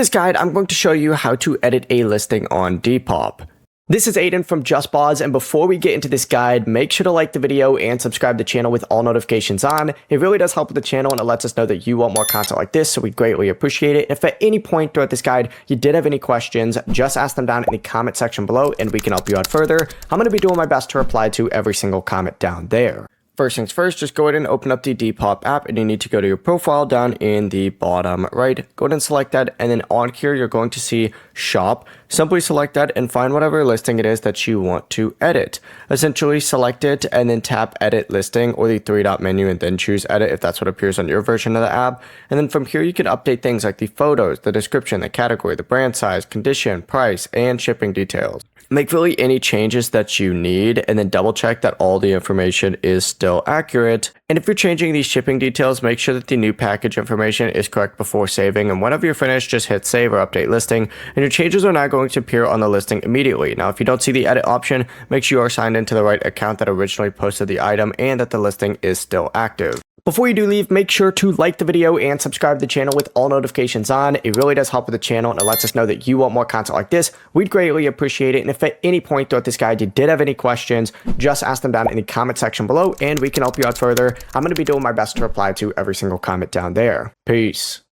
this guide, I'm going to show you how to edit a listing on Depop. This is Aiden from JustBoz, and before we get into this guide, make sure to like the video and subscribe to the channel with all notifications on. It really does help with the channel, and it lets us know that you want more content like this, so we greatly appreciate it. If at any point throughout this guide you did have any questions, just ask them down in the comment section below, and we can help you out further. I'm going to be doing my best to reply to every single comment down there. First things first, just go ahead and open up the Depop app, and you need to go to your profile down in the bottom right. Go ahead and select that, and then on here you're going to see shop. Simply select that and find whatever listing it is that you want to edit. Essentially select it and then tap edit listing or the three-dot menu and then choose edit if that's what appears on your version of the app. And then from here you can update things like the photos, the description, the category, the brand size, condition, price, and shipping details. Make really any changes that you need and then double check that all the information is still accurate. And if you're changing these shipping details, make sure that the new package information is correct before saving. And whenever you're finished, just hit save or update listing, and your changes are now going to appear on the listing immediately. Now, if you don't see the edit option, make sure you are signed into the right account that originally posted the item and that the listing is still active. Before you do leave, make sure to like the video and subscribe to the channel with all notifications on. It really does help with the channel, and it lets us know that you want more content like this. We'd greatly appreciate it. And if at any point throughout this guide you did have any questions, just ask them down in the comment section below, and we can help you out further. I'm going to be doing my best to reply to every single comment down there. Peace.